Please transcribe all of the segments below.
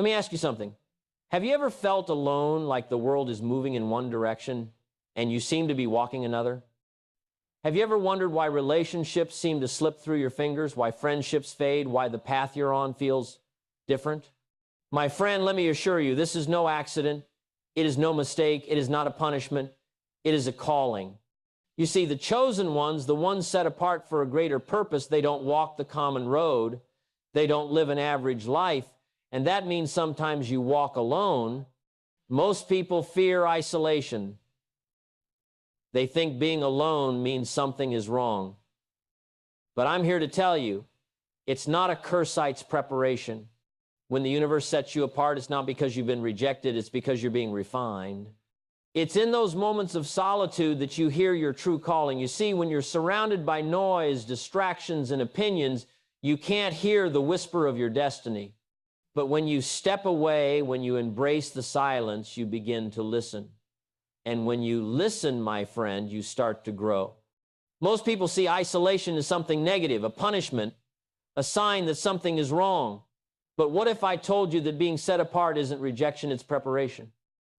Let me ask you something. Have you ever felt alone, like the world is moving in one direction and you seem to be walking another? Have you ever wondered why relationships seem to slip through your fingers, why friendships fade, why the path you're on feels different? My friend, let me assure you, this is no accident. It is no mistake. It is not a punishment. It is a calling. You see, the chosen ones, the ones set apart for a greater purpose, they don't walk the common road. They don't live an average life. And that means sometimes you walk alone. Most people fear isolation. They think being alone means something is wrong. But I'm here to tell you, it's not a Cursite's preparation. When the universe sets you apart, it's not because you've been rejected, it's because you're being refined. It's in those moments of solitude that you hear your true calling. You see, when you're surrounded by noise, distractions, and opinions, you can't hear the whisper of your destiny. But when you step away, when you embrace the silence, you begin to listen. And when you listen, my friend, you start to grow. Most people see isolation as something negative, a punishment, a sign that something is wrong. But what if I told you that being set apart isn't rejection, it's preparation?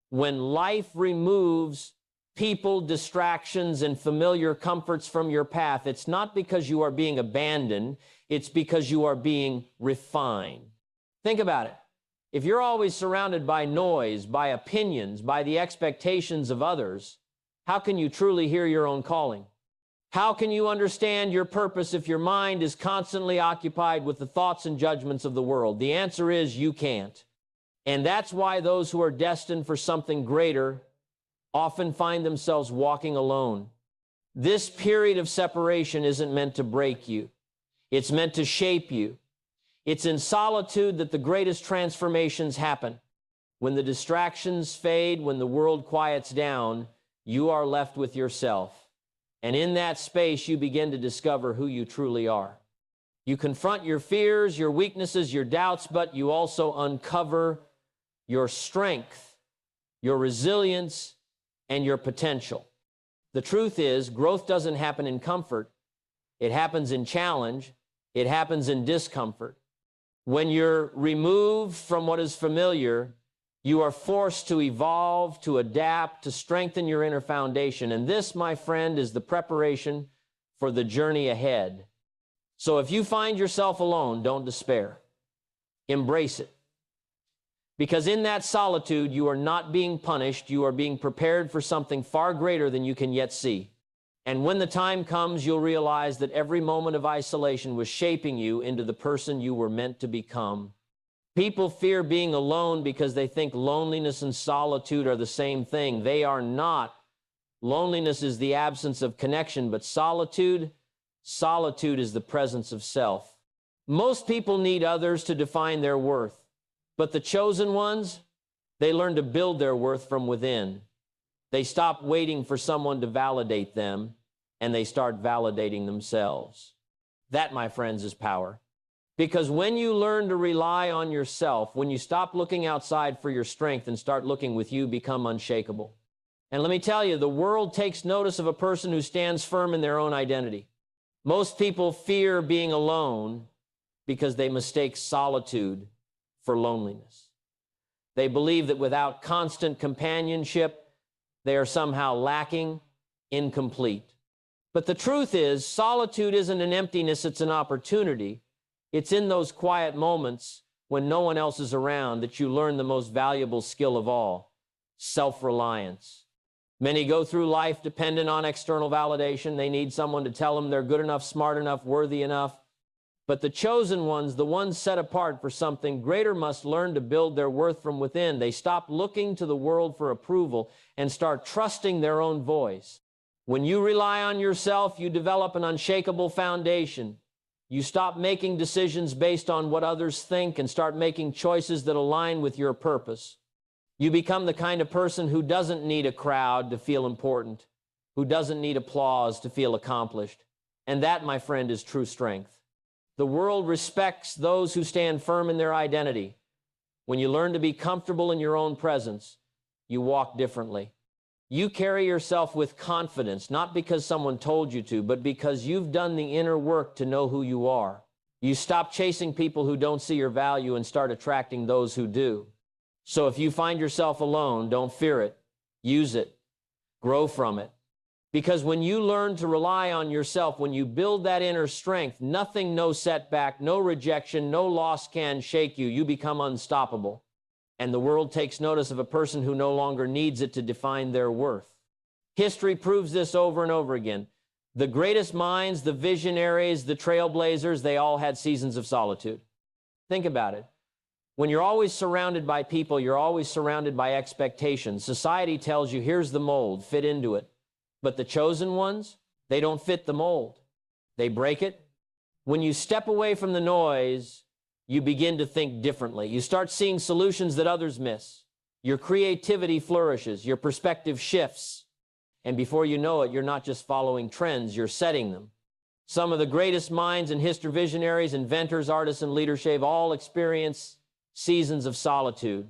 When life removes people, distractions, and familiar comforts from your path, it's not because you are being abandoned, it's because you are being refined. Think about it. If you're always surrounded by noise, by opinions, by the expectations of others, how can you truly hear your own calling? How can you understand your purpose if your mind is constantly occupied with the thoughts and judgments of the world? The answer is you can't. And that's why those who are destined for something greater often find themselves walking alone. This period of separation isn't meant to break you. It's meant to shape you. It's in solitude that the greatest transformations happen. When the distractions fade, when the world quiets down, you are left with yourself. And in that space, you begin to discover who you truly are. You confront your fears, your weaknesses, your doubts, but you also uncover your strength, your resilience, and your potential. The truth is, growth doesn't happen in comfort. It happens in challenge. It happens in discomfort. When you're removed from what is familiar, you are forced to evolve, to adapt, to strengthen your inner foundation. And this, my friend, is the preparation for the journey ahead. So if you find yourself alone, don't despair. Embrace it. Because in that solitude, you are not being punished. You are being prepared for something far greater than you can yet see. And when the time comes, you'll realize that every moment of isolation was shaping you into the person you were meant to become. People fear being alone because they think loneliness and solitude are the same thing. They are not. Loneliness is the absence of connection, but solitude is the presence of self. Most people need others to define their worth, but the chosen ones, they learn to build their worth from within. They stop waiting for someone to validate them, and they start validating themselves. That, my friends, is power. Because when you learn to rely on yourself, when you stop looking outside for your strength and start looking with you, become unshakable. And let me tell you, the world takes notice of a person who stands firm in their own identity. Most people fear being alone because they mistake solitude for loneliness. They believe that without constant companionship, they are somehow lacking, incomplete. But the truth is, solitude isn't an emptiness, it's an opportunity. It's in those quiet moments when no one else is around that you learn the most valuable skill of all, self-reliance. Many go through life dependent on external validation. They need someone to tell them they're good enough, smart enough, worthy enough. But the chosen ones, the ones set apart for something greater, must learn to build their worth from within. They stop looking to the world for approval and start trusting their own voice. When you rely on yourself, you develop an unshakable foundation. You stop making decisions based on what others think and start making choices that align with your purpose. You become the kind of person who doesn't need a crowd to feel important, who doesn't need applause to feel accomplished. And that, my friend, is true strength. The world respects those who stand firm in their identity. When you learn to be comfortable in your own presence, you walk differently. You carry yourself with confidence, not because someone told you to, but because you've done the inner work to know who you are. You stop chasing people who don't see your value and start attracting those who do. So if you find yourself alone, don't fear it. Use it. Grow from it. Because when you learn to rely on yourself, when you build that inner strength, nothing, no setback, no rejection, no loss can shake you. You become unstoppable. And the world takes notice of a person who no longer needs it to define their worth. History proves this over and over again. The greatest minds, the visionaries, the trailblazers, they all had seasons of solitude. Think about it. When you're always surrounded by people, you're always surrounded by expectations. Society tells you, here's the mold, fit into it. But the chosen ones, they don't fit the mold. They break it. When you step away from the noise, you begin to think differently. You start seeing solutions that others miss. Your creativity flourishes. Your perspective shifts. And before you know it, you're not just following trends, you're setting them. Some of the greatest minds in history, visionaries, inventors, artists, and leadership all experience seasons of solitude.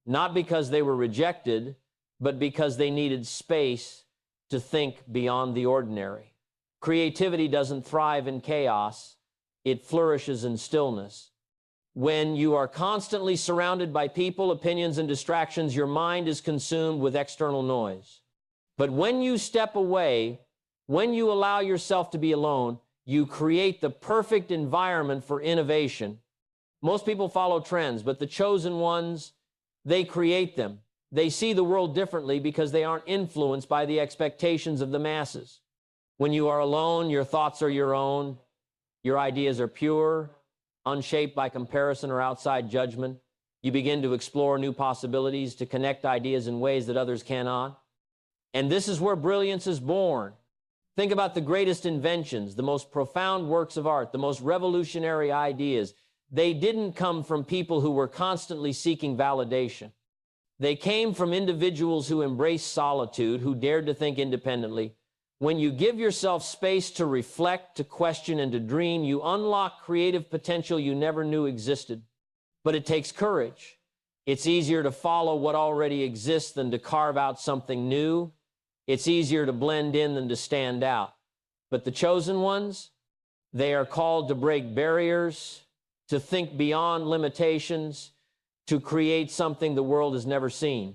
Not because they were rejected, but because they needed space to think beyond the ordinary. Creativity doesn't thrive in chaos. It flourishes in stillness. When you are constantly surrounded by people, opinions, and distractions, your mind is consumed with external noise. But when you step away, when you allow yourself to be alone, you create the perfect environment for innovation. Most people follow trends, but the chosen ones, they create them. They see the world differently because they aren't influenced by the expectations of the masses. When you are alone, your thoughts are your own. Your ideas are pure, unshaped by comparison or outside judgment. You begin to explore new possibilities, to connect ideas in ways that others cannot. And this is where brilliance is born. Think about the greatest inventions, the most profound works of art, the most revolutionary ideas. They didn't come from people who were constantly seeking validation. They came from individuals who embraced solitude, who dared to think independently. When you give yourself space to reflect, to question, and to dream, you unlock creative potential you never knew existed. But it takes courage. It's easier to follow what already exists than to carve out something new. It's easier to blend in than to stand out. But the chosen ones, they are called to break barriers, to think beyond limitations, to create something the world has never seen.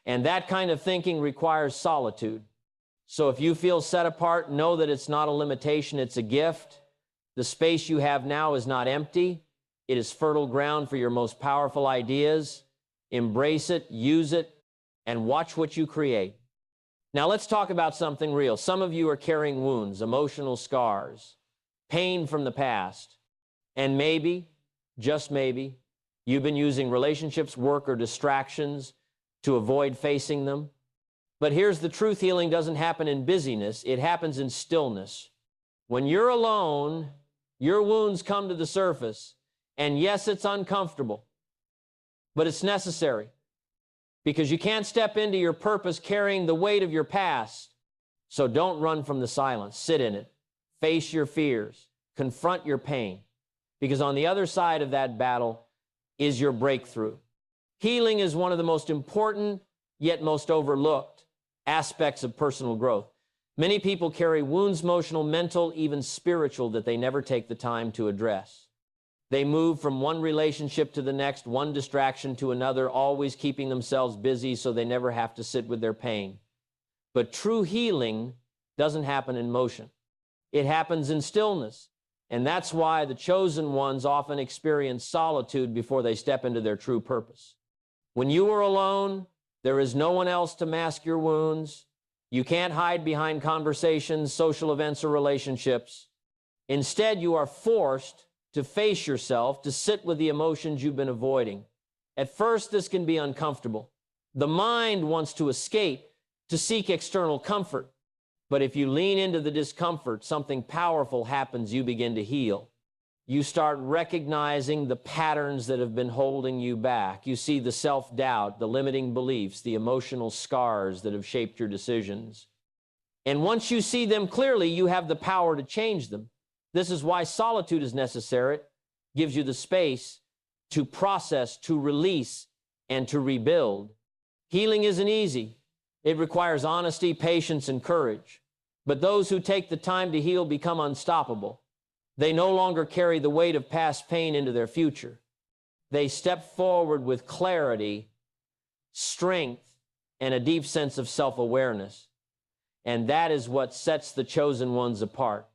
And that kind of thinking requires solitude. So if you feel set apart, know that it's not a limitation, it's a gift. The space you have now is not empty. It is fertile ground for your most powerful ideas. Embrace it, use it, and watch what you create. Now let's talk about something real. Some of you are carrying wounds, emotional scars, pain from the past. And maybe, just maybe, you've been using relationships, work, or distractions to avoid facing them. But here's the truth: healing doesn't happen in busyness, it happens in stillness. When you're alone, your wounds come to the surface. And yes, it's uncomfortable, but it's necessary. Because you can't step into your purpose carrying the weight of your past. So don't run from the silence. Sit in it. Face your fears. Confront your pain. Because on the other side of that battle is your breakthrough. Healing is one of the most important, yet most overlooked aspects of personal growth. Many people carry wounds, emotional, mental, even spiritual, that they never take the time to address. They move from one relationship to the next, one distraction to another, always keeping themselves busy so they never have to sit with their pain. But true healing doesn't happen in motion. It happens in stillness. And that's why the chosen ones often experience solitude before they step into their true purpose. When you are alone, there is no one else to mask your wounds. You can't hide behind conversations, social events, or relationships. Instead, you are forced to face yourself, to sit with the emotions you've been avoiding. At first, this can be uncomfortable. The mind wants to escape, to seek external comfort. But if you lean into the discomfort, something powerful happens. You begin to heal. You start recognizing the patterns that have been holding you back. You see the self-doubt, the limiting beliefs, the emotional scars that have shaped your decisions. And once you see them clearly, you have the power to change them. This is why solitude is necessary. It gives you the space to process, to release, and to rebuild. Healing isn't easy. It requires honesty, patience, and courage. But those who take the time to heal become unstoppable. They no longer carry the weight of past pain into their future. They step forward with clarity, strength, and a deep sense of self-awareness. And that is what sets the chosen ones apart.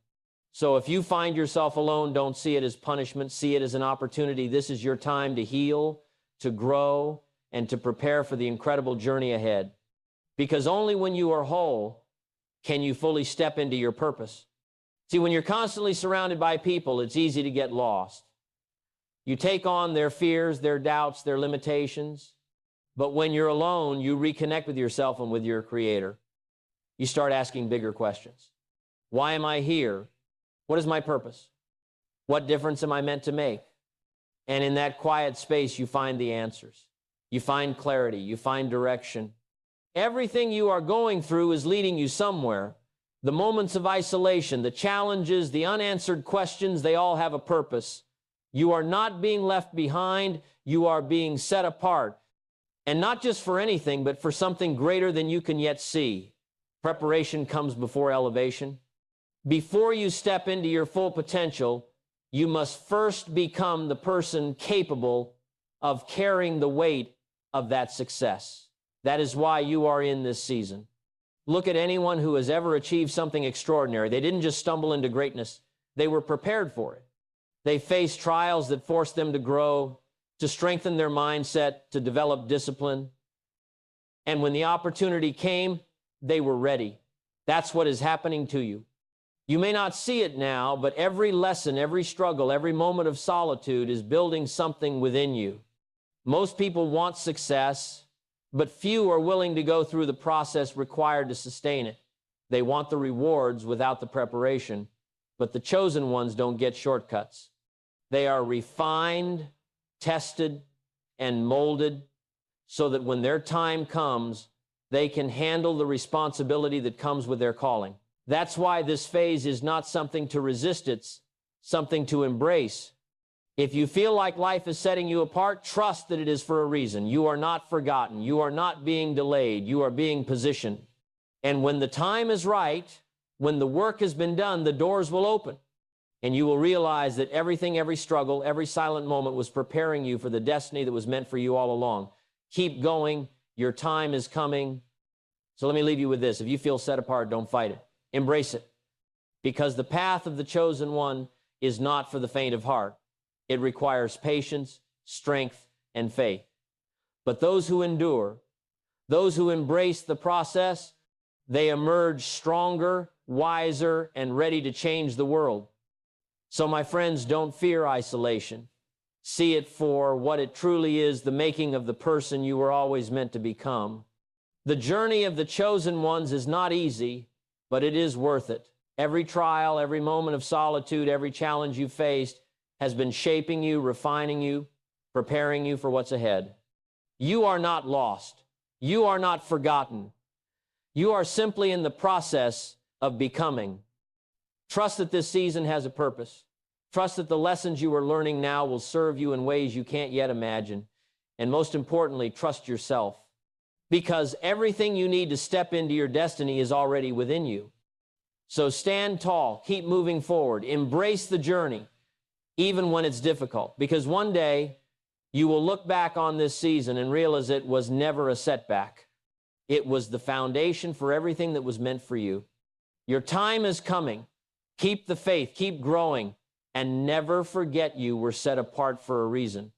So if you find yourself alone, don't see it as punishment. See it as an opportunity. This is your time to heal, to grow, and to prepare for the incredible journey ahead. Because only when you are whole can you fully step into your purpose. See, when you're constantly surrounded by people, it's easy to get lost. You take on their fears, their doubts, their limitations. But when you're alone, you reconnect with yourself and with your Creator. You start asking bigger questions. Why am I here? What is my purpose? What difference am I meant to make? And in that quiet space, you find the answers. You find clarity. You find direction. Everything you are going through is leading you somewhere. The moments of isolation, the challenges, the unanswered questions, they all have a purpose. You are not being left behind. You are being set apart. And not just for anything, but for something greater than you can yet see. Preparation comes before elevation. Before you step into your full potential, you must first become the person capable of carrying the weight of that success. That is why you are in this season. Look at anyone who has ever achieved something extraordinary. They didn't just stumble into greatness. They were prepared for it. They faced trials that forced them to grow, to strengthen their mindset, to develop discipline. And when the opportunity came, they were ready. That's what is happening to you. You may not see it now, but every lesson, every struggle, every moment of solitude is building something within you. Most people want success, but few are willing to go through the process required to sustain it. They want the rewards without the preparation, but the chosen ones don't get shortcuts. They are refined, tested, and molded so that when their time comes, they can handle the responsibility that comes with their calling. That's why this phase is not something to resist, it's something to embrace. If you feel like life is setting you apart, trust that it is for a reason. You are not forgotten. You are not being delayed. You are being positioned. And when the time is right, when the work has been done, the doors will open. And you will realize that everything, every struggle, every silent moment was preparing you for the destiny that was meant for you all along. Keep going. Your time is coming. So let me leave you with this. If you feel set apart, don't fight it. Embrace it. Because the path of the chosen one is not for the faint of heart. It requires patience, strength, and faith. But those who endure, those who embrace the process, they emerge stronger, wiser, and ready to change the world. So my friends, don't fear isolation. See it for what it truly is, the making of the person you were always meant to become. The journey of the chosen ones is not easy, but it is worth it. Every trial, every moment of solitude, every challenge you faced has been shaping you, refining you, preparing you for what's ahead. You are not lost. You are not forgotten. You are simply in the process of becoming. Trust that this season has a purpose. Trust that the lessons you are learning now will serve you in ways you can't yet imagine. And most importantly, trust yourself. Because everything you need to step into your destiny is already within you. So stand tall, keep moving forward, embrace the journey, even when it's difficult. Because one day, you will look back on this season and realize it was never a setback. It was the foundation for everything that was meant for you. Your time is coming. Keep the faith, keep growing, and never forget you were set apart for a reason.